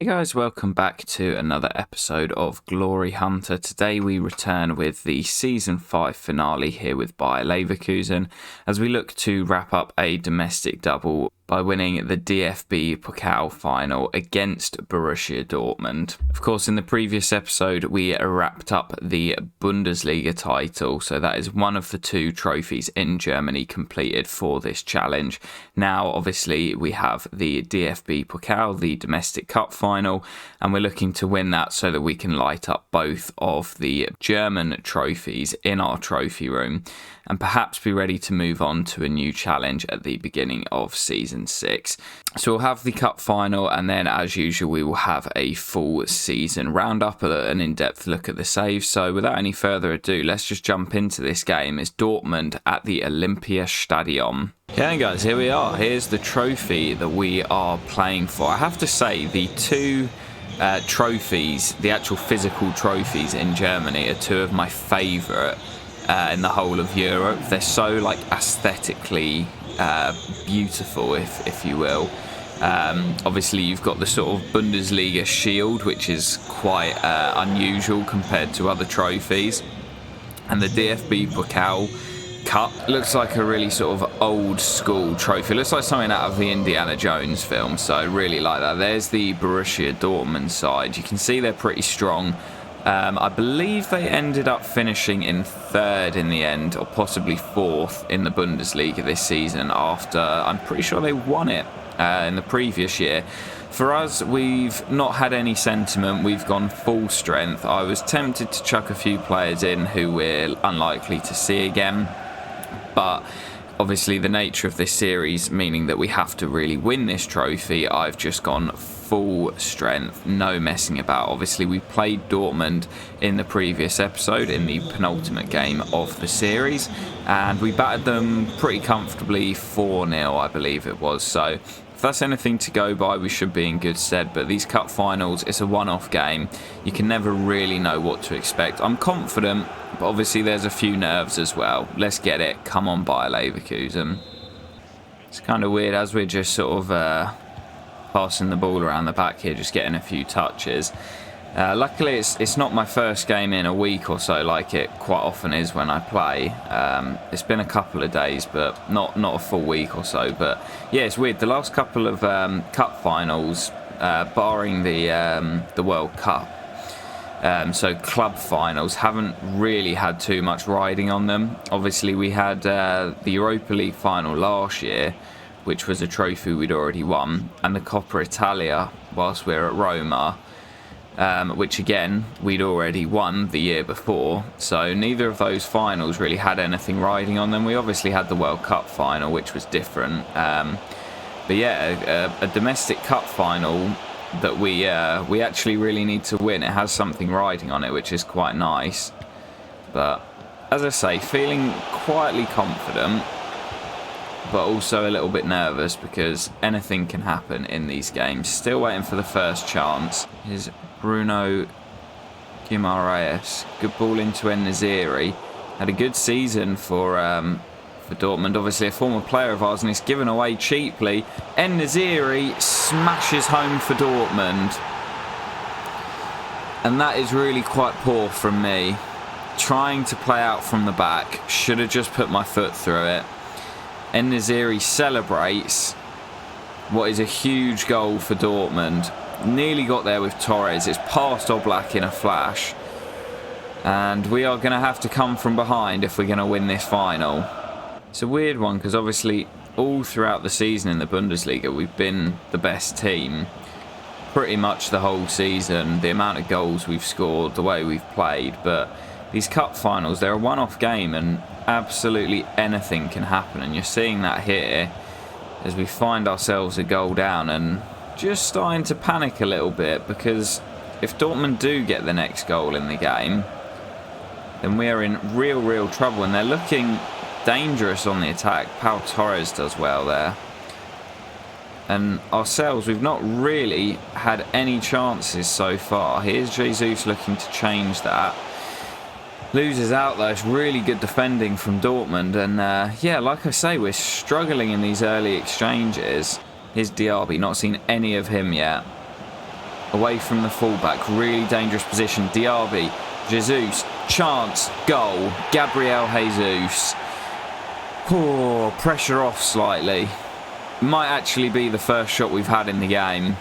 Hey guys, welcome back to another episode of Glory Hunter. Today we return with the Season 5 finale here with Bayer Leverkusen as we look to wrap up a domestic double by winning the DFB Pokal final against Borussia Dortmund. Of course, in the previous episode, we wrapped up the Bundesliga title, so that is one of the two trophies in Germany completed for this challenge. Now, obviously, we have the DFB Pokal, the domestic cup final, and we're looking to win that so that we can light up both of the German trophies in our trophy room and perhaps be ready to move on to a new challenge at the beginning of Season 6. So we'll have the cup final, and then as usual we will have a full season roundup, an in-depth look at the saves. So without any further ado, let's just jump into this game. It's Dortmund at the Olympiastadion. Okay guys, here we are. Here's the trophy that we are playing for. I have to say, the two trophies, the actual physical trophies in Germany, are two of my favourite in the whole of Europe. They're so aesthetically beautiful, if you will. Obviously you've got the sort of Bundesliga shield, which is quite unusual compared to other trophies, and the DFB Pokal Cup looks like a really sort of old school trophy. It looks like something out of the Indiana Jones film, so I really like that. There's the Borussia Dortmund side. You can see they're pretty strong. I believe they ended up finishing in third in the end, or possibly fourth in the Bundesliga this season after, I'm pretty sure they won it in the previous year. For us, we've not had any sentiment. We've gone full strength. I was tempted to chuck a few players in who we're unlikely to see again, but obviously the nature of this series meaning that we have to really win this trophy, I've just gone full strength, no messing about. Obviously we played Dortmund in the previous episode in the penultimate game of the series, and we battered them pretty comfortably 4-0, I believe it was. So if that's anything to go by, we should be in good stead. But these cup finals, it's a one-off game. You can never really know what to expect. I'm confident, but obviously there's a few nerves as well. Let's get it. Come on, Bayer Leverkusen. It's kind of weird as we're just sort of passing the ball around the back here, just getting a few touches. Luckily it's not my first game in a week or so like it quite often is when I play. It's been a couple of days, but not a full week or so. But yeah, it's weird. The last couple of cup finals, barring the World Cup, so club finals, haven't really had too much riding on them. Obviously we had the Europa League final last year, which was a trophy we'd already won, and the Coppa Italia whilst we were at Roma, which again we'd already won the year before. So neither of those finals really had anything riding on them. We obviously had the World Cup final, which was different, but yeah, a domestic cup final that we actually really need to win. It has something riding on it, which is quite nice. But as I say, feeling quietly confident, but also a little bit nervous because anything can happen in these games. Still waiting for the first chance. Here's Bruno Guimaraes. Good ball into En-Nesyri. Had a good season for Dortmund. Obviously a former player of ours, and it's given away cheaply. En-Nesyri smashes home for Dortmund. And that is really quite poor from me. Trying to play out from the back. Should have just put my foot through it. En-Nesyri celebrates what is a huge goal for Dortmund. Nearly got there with Torres. It's past Oblak in a flash. And we are going to have to come from behind if we're going to win this final. It's a weird one because obviously all throughout the season in the Bundesliga we've been the best team. Pretty much the whole season. The amount of goals we've scored, the way we've played. But these cup finals, they're a one-off game and absolutely anything can happen, and you're seeing that here as we find ourselves a goal down and just starting to panic a little bit, because if Dortmund do get the next goal in the game, then we are in real trouble, and they're looking dangerous on the attack. Pau Torres does well there, and ourselves, we've not really had any chances so far. Here's Jesus looking to change that. Loses out though. It's really good defending from Dortmund, and yeah, like I say, we're struggling in these early exchanges. Here's Diaby, not seen any of him yet. away from the fullback. Really dangerous position. Diaby, Jesus, chance, goal. Gabriel Jesus. Oh, pressure off slightly. Might actually be the first shot we've had in the game.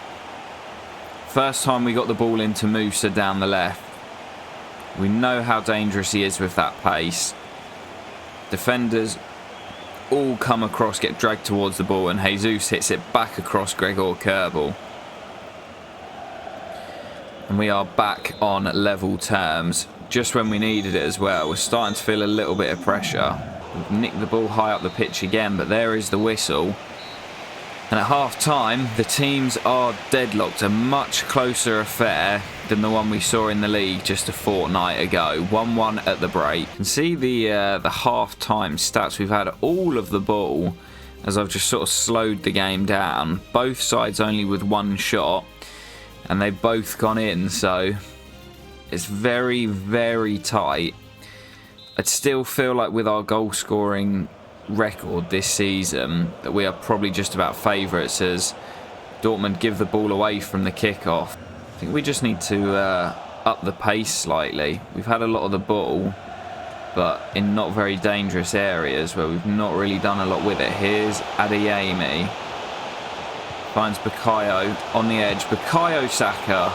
First time we got the ball into Musa down the left. We know how dangerous he is with that pace. Defenders all come across, get dragged towards the ball, and Jesus hits it back across Gregor Kerbel. And we are back on level terms, just when we needed it as well. We're starting to feel a little bit of pressure. We've nicked the ball high up the pitch again, but there is the whistle. And at half time, the teams are deadlocked. A much closer affair than the one we saw in the league just a fortnight ago. 1-1 at the break. You can see the half time stats. We've had all of the ball as I've just sort of slowed the game down. Both sides only with one shot, and they've both gone in. So it's very, very tight. I'd still feel like with our goal scoring record this season that we are probably just about favourites as Dortmund give the ball away from the kickoff. I think we just need to up the pace slightly. We've had a lot of the ball, but in not very dangerous areas where we've not really done a lot with it. Here's Adeyemi. Finds Bukayo on the edge. Bukayo Saka.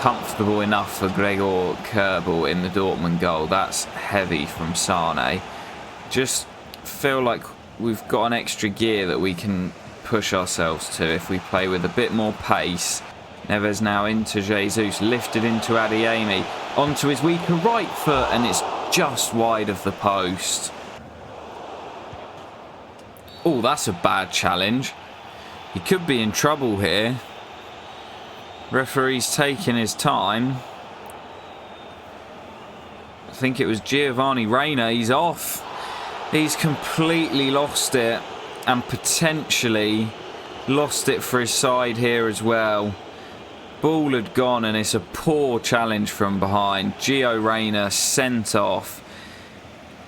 Comfortable enough for Gregor Kerbel in the Dortmund goal. That's heavy from Sane. Just feel like we've got an extra gear that we can push ourselves to if we play with a bit more pace. Neves now into Jesus, lifted into Adeyemi, onto his weaker right foot, and it's just wide of the post. Oh, that's a bad challenge. He could be in trouble here. Referee's taking his time. I think it was Giovanni Reina. He's off. He's completely lost it, and potentially lost it for his side here as well. Ball had gone, and it's a poor challenge from behind. Gio Reyna sent off,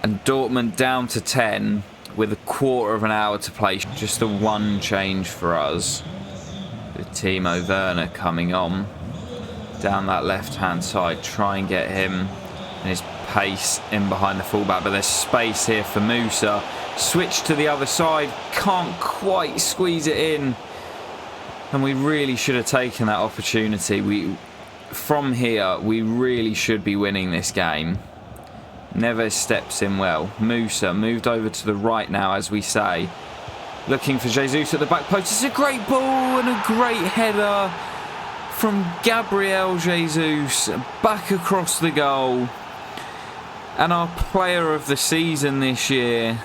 and Dortmund down to 10 with a quarter of an hour to play. Just a one change for us. With Timo Werner coming on down that left-hand side. Try and get him and his pace in behind the fullback, but there's space here for Musa. Switch to the other side, can't quite squeeze it in, and we really should have taken that opportunity. From here we really should be winning this game. Neves steps in well. Musa moved over to the right now, as we say, looking for Jesus at the back post. It's a great ball and a great header from Gabriel Jesus back across the goal. And our player of the season this year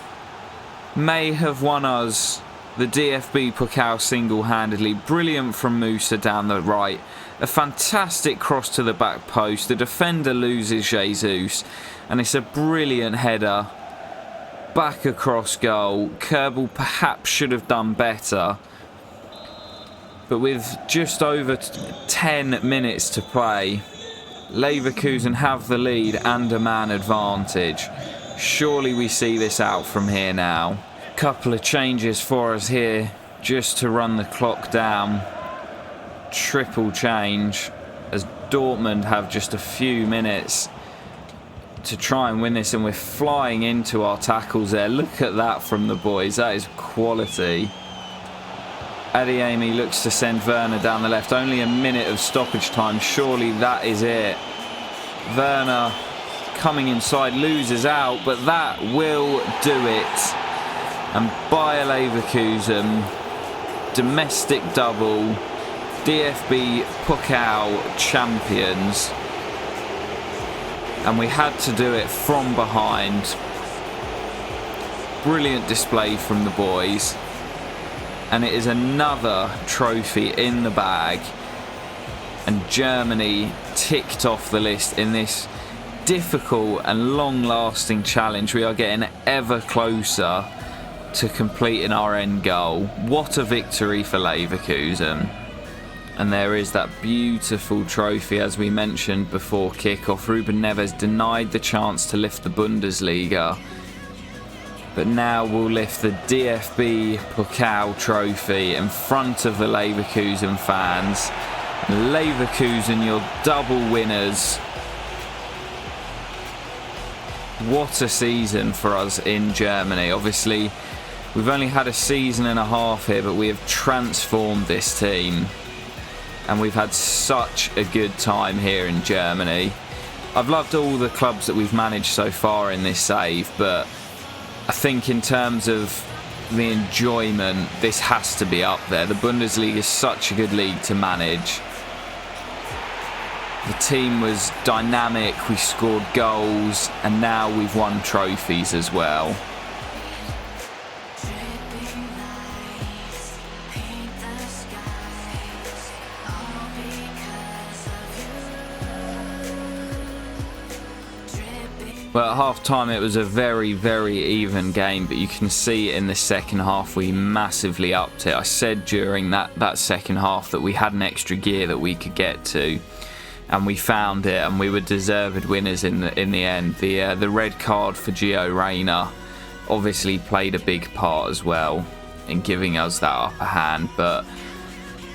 may have won us the DFB Pokal single-handedly. Brilliant from Musa down the right. A fantastic cross to the back post. The defender loses Jesus, and it's a brilliant header back across goal. Kerbel perhaps should have done better, but with just over 10 minutes to play, Leverkusen have the lead and a man advantage. Surely we see this out from here now. Couple of changes for us here just to run the clock down. Triple change as Dortmund have just a few minutes to try and win this, and we're flying into our tackles there. Look at that from the boys. That is quality. Adeyemi looks to send Werner down the left. Only a minute of stoppage time. Surely that is it. Werner coming inside, loses out, but that will do it. And Bayer Leverkusen, domestic double, DFB Pokal champions. And we had to do it from behind. Brilliant display from the boys. And it is another trophy in the bag. And Germany ticked off the list in this difficult and long-lasting challenge. We are getting ever closer to completing our end goal. What a victory for Leverkusen. And there is that beautiful trophy, as we mentioned before kick-off. Ruben Neves denied the chance to lift the Bundesliga, but now we'll lift the DFB Pokal trophy in front of the Leverkusen fans. Leverkusen, your double winners. What a season for us in Germany. Obviously, we've only had a season and a half here, but we have transformed this team. And we've had such a good time here in Germany. I've loved all the clubs that we've managed so far in this save, but I think in terms of the enjoyment, this has to be up there. The Bundesliga is such a good league to manage. The team was dynamic, we scored goals, and now we've won trophies as well. Well, at half time it was a very, very even game, but you can see in the second half we massively upped it. I said during that second half that we had an extra gear that we could get to, and we found it, and we were deserved winners in the end. The red card for Gio Reyna obviously played a big part as well in giving us that upper hand, but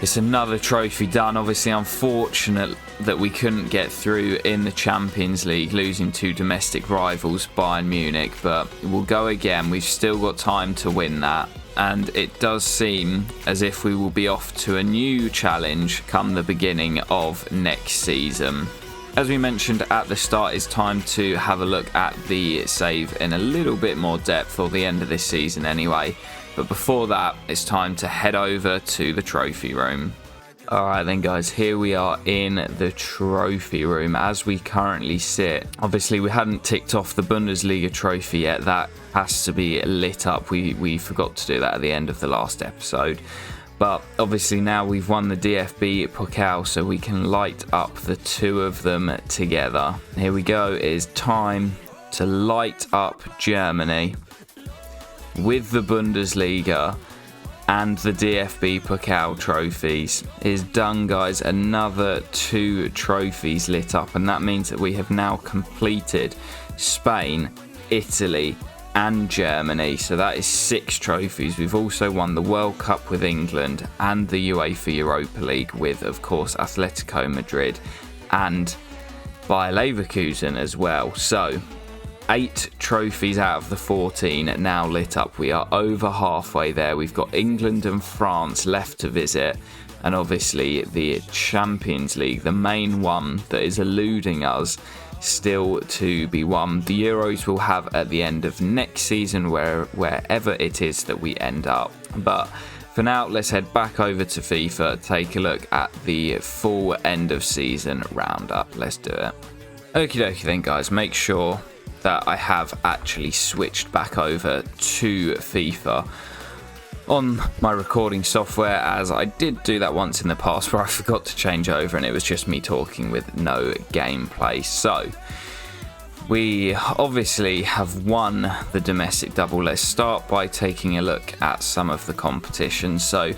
it's another trophy done. Obviously unfortunate that we couldn't get through in the Champions League, losing to domestic rivals Bayern Munich, but we'll go again. We've still got time to win that, and it does seem as if we will be off to a new challenge come the beginning of next season. As we mentioned at the start, it's time to have a look at the save in a little bit more depth, or the end of this season anyway. But before that, it's time to head over to the trophy room. Alright then guys, here we are in the trophy room as we currently sit. Obviously we hadn't ticked off the Bundesliga trophy yet. That has to be lit up. We forgot to do that at the end of the last episode. But obviously now we've won the DFB Pokal, so we can light up the two of them together. Here we go. It is time to light up Germany with the Bundesliga and the DFB Pokal trophies. It is done, guys. Another 2 trophies lit up, and that means that we have now completed Spain, Italy and Germany. So that is 6 trophies. We've also won the World Cup with England and the UEFA Europa League with, of course, Atletico Madrid and Bayer Leverkusen as well. So 8 trophies out of the 14 now lit up. We are over halfway there. We've got England and France left to visit, and obviously the Champions League, the main one that is eluding us, still to be won. The Euros we'll have at the end of next season, wherever it is that we end up. But for now, let's head back over to FIFA, take a look at the full end of season roundup. Let's do it. Okie dokie then guys, make sure that I have actually switched back over to FIFA on my recording software, as I did do that once in the past where I forgot to change over and it was just me talking with no gameplay. So we obviously have won the domestic double. Let's start by taking a look at some of the competitions. So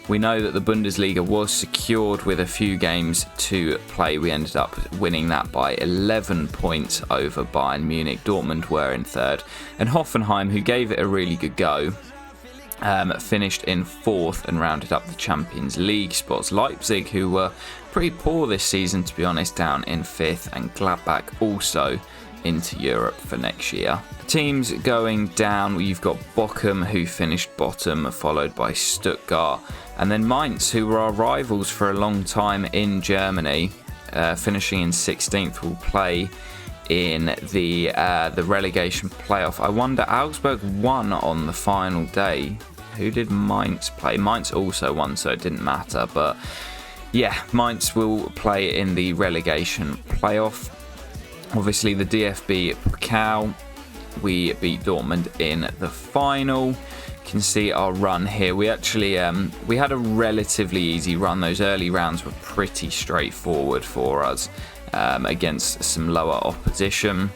we know that the Bundesliga was secured with a few games to play. We ended up winning that by 11 points over Bayern Munich. Dortmund were in third, and Hoffenheim, who gave it a really good go, finished in 4th and rounded up the Champions League spots. Leipzig, who were pretty poor this season to be honest, down in 5th, and Gladbach also into Europe for next year. The teams going down, you've got Bochum, who finished bottom, followed by Stuttgart, and then Mainz, who were our rivals for a long time in Germany, finishing in 16th, will play in the relegation playoff. I wonder, Augsburg won on the final day. Who did Mainz play? Mainz also won, so it didn't matter, but yeah, Mainz will play in the relegation playoff. Obviously the DFB Pokal, we beat Dortmund in the final. You can see our run here. We actually we had a relatively easy run. Those early rounds were pretty straightforward for us against some lower opposition.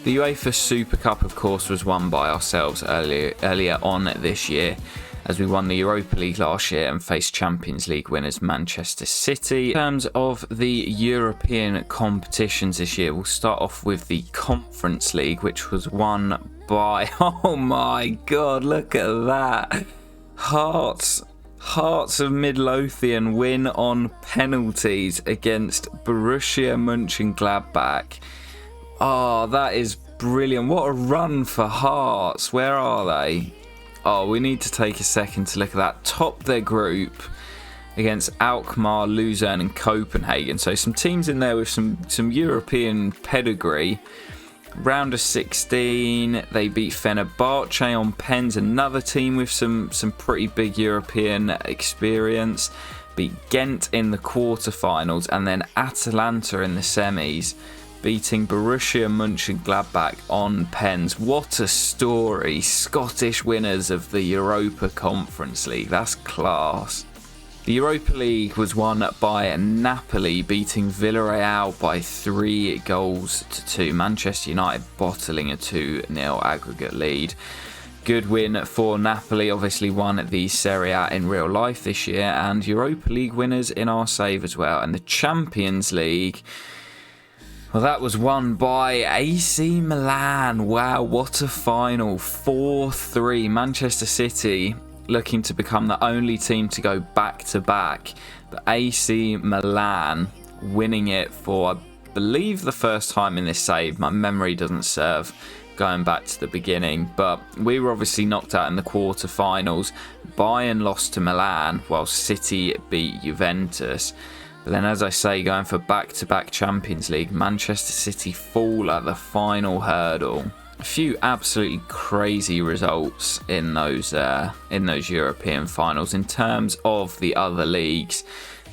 The UEFA Super Cup, of course, was won by ourselves earlier on this year, as we won the Europa League last year and faced Champions League winners Manchester City. In terms of the European competitions this year, we'll start off with the Conference League, which was won by, oh my god, look at that, Hearts Hearts of Midlothian win on penalties against Borussia Mönchengladbach. Oh, that is brilliant. What a run for Hearts. Where are they? Oh, we need to take a second to look at that. Top their group against Alkmaar, Luzern and Copenhagen. So some teams in there with some European pedigree. Round of 16, they beat Fenerbahce on pens, another team with some pretty big European experience. Beat Ghent in the quarterfinals, and then Atalanta in the semis, beating Borussia Mönchengladbach on pens. What a story. Scottish winners of the Europa Conference League. That's class. The Europa League was won by Napoli, beating Villarreal by 3-2. Manchester United bottling a 2-0 aggregate lead. Good win for Napoli, obviously won the Serie A in real life this year, and Europa League winners in our save as well. And the Champions League, well, that was won by AC Milan. Wow, what a final. 4-3. Manchester City looking to become the only team to go back-to-back. But AC Milan winning it for, I believe, the first time in this save. My memory doesn't serve going back to the beginning. But we were obviously knocked out in the quarterfinals. Bayern lost to Milan, while City beat Juventus. But then, as I say, going for back-to-back Champions League, Manchester City fall at the final hurdle. A few absolutely crazy results in those European finals. In terms of the other leagues,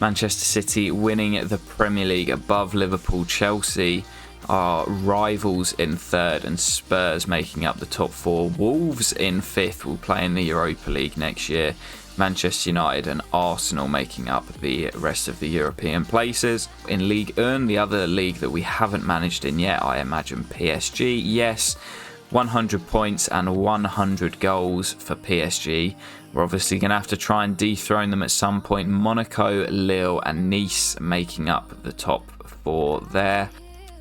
Manchester City winning the Premier League above Liverpool. Chelsea are rivals in third, and Spurs making up the top four. Wolves in fifth will play in the Europa League next year. Manchester United and Arsenal making up the rest of the European places. In Ligue 1, the other league that we haven't managed in yet, I imagine PSG. Yes, 100 points and 100 goals for PSG. We're obviously going to have to try and dethrone them at some point. Monaco, Lille and Nice making up the top four there.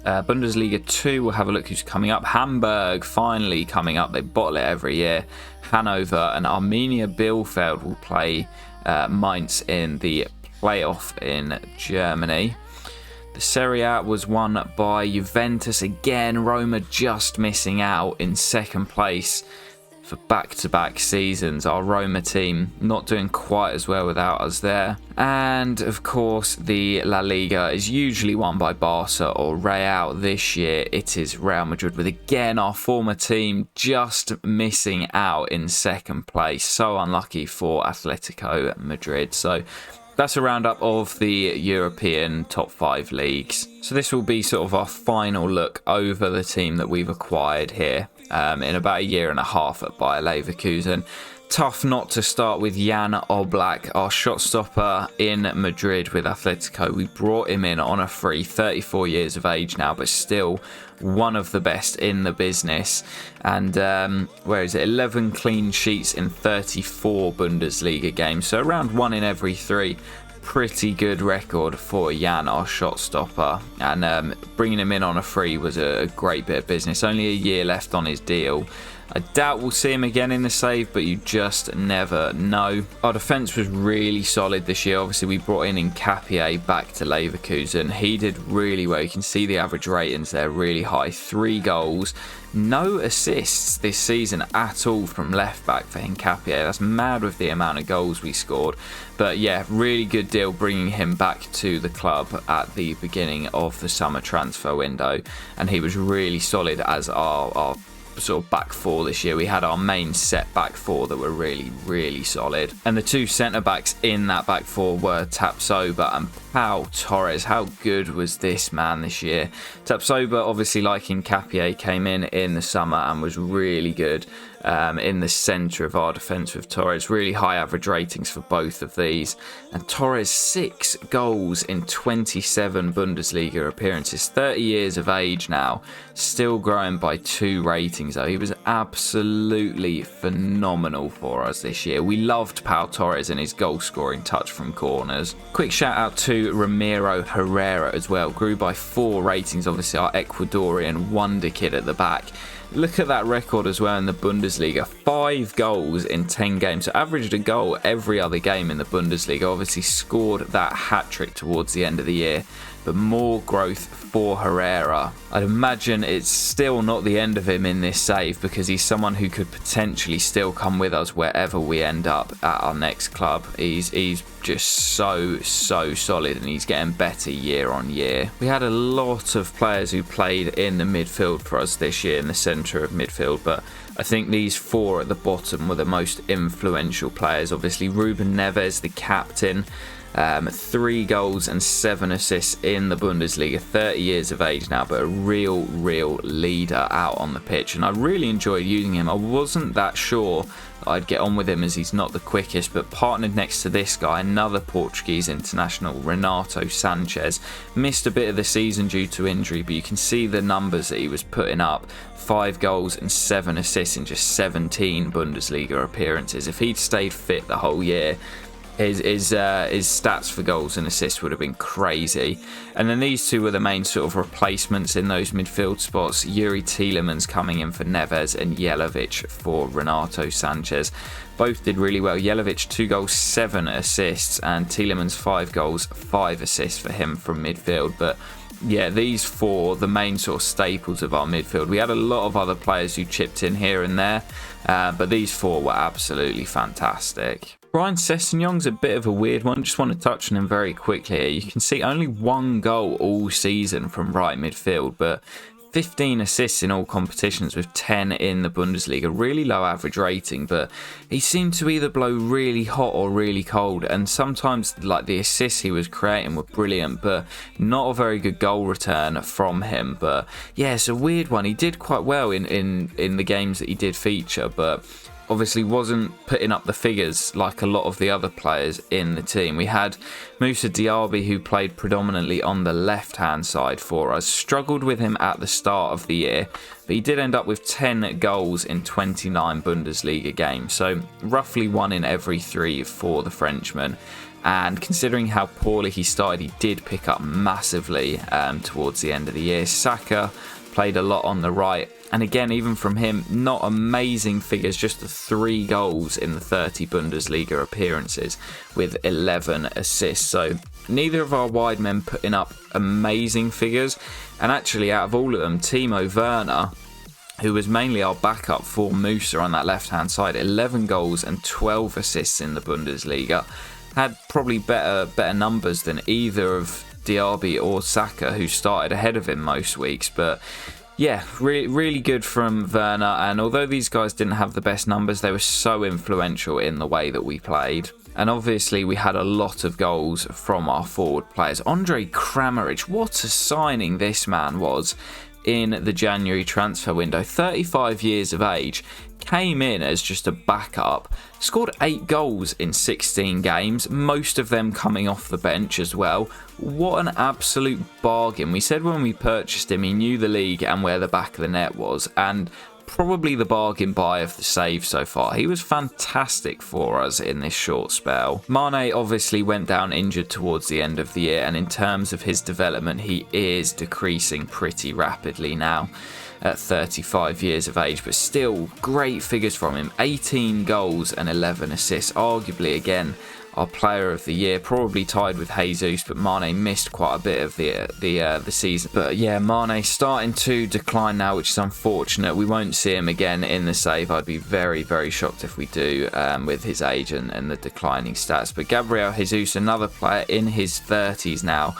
Bundesliga 2, we'll have a look who's coming up. Hamburg finally coming up. They bottle it every year. Hanover and Arminia Bielefeld will play Mainz in the playoff in Germany. The Serie A was won by Juventus again. Roma just missing out in second place for back-to-back seasons. Our Roma team not doing quite as well without us there. And of course, the La Liga is usually won by Barca or Real. This year it is Real Madrid, with again our former team just missing out in second place. So unlucky for Atletico Madrid. So that's a roundup of the European top 5 leagues. So this will be sort of our final look over the team that we've acquired here in about a year and a half at Bayer Leverkusen. Tough not to start with Jan Oblak, our shot stopper in Madrid with Atletico. We brought him in on a free, 34 years of age now, but still one of the best in the business. And 11 clean sheets in 34 Bundesliga games, so around 1 in every 3. Pretty good record for Jan, our shot stopper, and bringing him in on a free was a great bit of business. Only a year left on his deal. I doubt we'll see him again in the save, but you just never know. Our defence was really solid this year. Obviously, we brought in Nkapie back to Leverkusen. He did really well. You can see the average ratings there, really high. 3 goals. No assists this season at all from left back for Nkapie. That's mad with the amount of goals we scored. But yeah, really good deal bringing him back to the club at the beginning of the summer transfer window. And he was really solid as our sort of back four this year. We had our main set back four that were really solid, and the 2 centre backs in that back four were Tapsoba and Pau Torres. How good was this man this year? Tapsoba, obviously like Nkapie, came in the summer and was really good in the centre of our defence with Torres. Really high average ratings for both of these. And Torres, 6 goals in 27 Bundesliga appearances. 30 years of age now, still growing by 2 ratings though. He was absolutely phenomenal for us this year. We loved Pau Torres and his goal scoring touch from corners. Quick shout out to Ramiro Herrera as well. Grew by 4 ratings, obviously our Ecuadorian wonder kid at the back. Look at that record as well in the Bundesliga. Bundesliga. 5 goals in 10 games. So averaged a goal every other game in the Bundesliga. Obviously scored that hat-trick towards the end of the year. But more growth for Herrera. I'd imagine it's still not the end of him in this save, because he's someone who could potentially still come with us wherever we end up at our next club. He's just so solid, and he's getting better year on year. We had a lot of players who played in the midfield for us this year, in the centre of midfield, but I think these 4 at the bottom were the most influential players. Obviously Ruben Neves, the captain, 3 goals and 7 assists in the Bundesliga, 30 years of age now, but a real leader out on the pitch, and I really enjoyed using him. I wasn't that sure I'd get on with him, as he's not the quickest, but partnered next to this guy, another Portuguese international, Renato Sanchez. Missed a bit of the season due to injury, but you can see the numbers that he was putting up. 5 goals and 7 assists in just 17 Bundesliga appearances. If he'd stayed fit the whole year, his stats for goals and assists would have been crazy. And then these 2 were the main sort of replacements in those midfield spots. Yuri Tielemans coming in for Neves, and Jelavic for Renato Sanchez. Both did really well. Jelavic 2 goals, 7 assists, and Tielemans 5 goals, 5 assists for him from midfield. But yeah, these 4, the main sort of staples of our midfield. We had a lot of other players who chipped in here and there, but these 4 were absolutely fantastic. Ryan Sessegnon's a bit of a weird one. Just want to touch on him very quickly here. You can see only 1 goal all season from right midfield, but 15 assists in all competitions, with 10 in the Bundesliga. Really low average rating, but he seemed to either blow really hot or really cold, and sometimes like the assists he was creating were brilliant, but not a very good goal return from him. But yeah, it's a weird one. He did quite well in the games that he did feature, but obviously wasn't putting up the figures like a lot of the other players in the team. We had Moussa Diaby, who played predominantly on the left-hand side for us. Struggled with him at the start of the year, but he did end up with 10 goals in 29 Bundesliga games, so roughly 1 in every 3 for the Frenchman. And considering how poorly he started, he did pick up massively towards the end of the year. Saka played a lot on the right, and again, even from him, not amazing figures, just the 3 goals in the 30 Bundesliga appearances with 11 assists. So neither of our wide men putting up amazing figures, and actually out of all of them, Timo Werner, who was mainly our backup for Musa on that left-hand side, 11 goals and 12 assists in the Bundesliga, had probably better numbers than either of Diaby or Saka, who started ahead of him most weeks. But yeah, really good from Werner, and although these guys didn't have the best numbers, they were so influential in the way that we played. And obviously we had a lot of goals from our forward players. Andre Kramaric, what a signing this man was in the January transfer window. 35 years of age, came in as just a backup, scored 8 goals in 16 games, most of them coming off the bench as well. What an absolute bargain. We said when we purchased him, he knew the league and where the back of the net was, and probably the bargain buy of the save so far. He was fantastic for us in this short spell. Mane obviously went down injured towards the end of the year, and in terms of his development, he is decreasing pretty rapidly now at 35 years of age, but still great figures from him. 18 goals and 11 assists, arguably again our player of the year, probably tied with Jesus, but Mane missed quite a bit of the season. But yeah, Mane starting to decline now, which is unfortunate. We won't see him again in the save. I'd be very shocked if we do, with his age and the declining stats. But Gabriel Jesus, another player in his 30s now,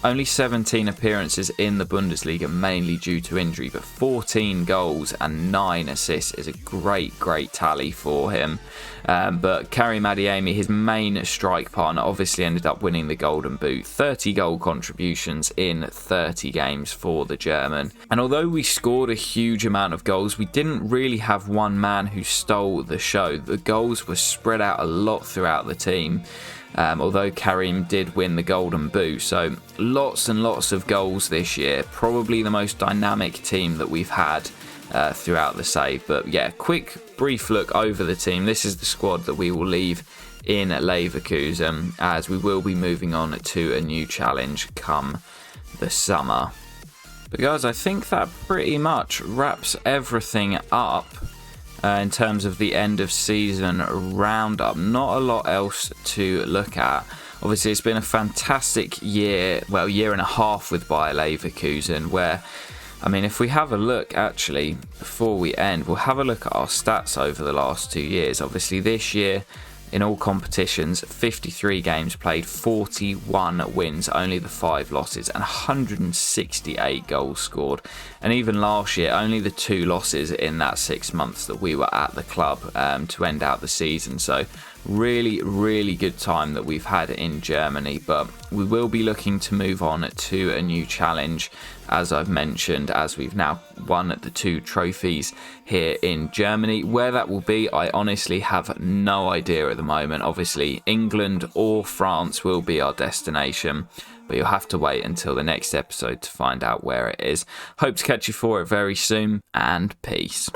only 17 appearances in the Bundesliga, mainly due to injury, but 14 goals and 9 assists is a great tally for him. But Karim Adeyemi, his main strike partner, obviously ended up winning the Golden Boot. 30 goal contributions in 30 games for the German. And although we scored a huge amount of goals, we didn't really have one man who stole the show. The goals were spread out a lot throughout the team. Although Karim did win the Golden Boot. So lots and lots of goals this year. Probably the most dynamic team that we've had throughout the save. But yeah, quick brief look over the team. This is the squad that we will leave in Leverkusen, as we will be moving on to a new challenge come the summer. But guys, I think that pretty much wraps everything up in terms of the end of season roundup. Not a lot else to look at. Obviously, it's been a fantastic year, well, year and a half with Bayer Leverkusen, where, I mean, if we have a look, actually, before we end, we'll have a look at our stats over the last 2 years. Obviously, this year, in all competitions, 53 games played, 41 wins, only the 5 losses, and 168 goals scored. And even last year, only the 2 losses in that 6 months that we were at the club to end out the season. So really good time that we've had in Germany, but we will be looking to move on to a new challenge, as I've mentioned, as we've now won the 2 trophies here in Germany. Where that will be, I honestly have no idea at the moment. Obviously, England or France will be our destination, but you'll have to wait until the next episode to find out where it is. Hope to catch you for it very soon, and peace.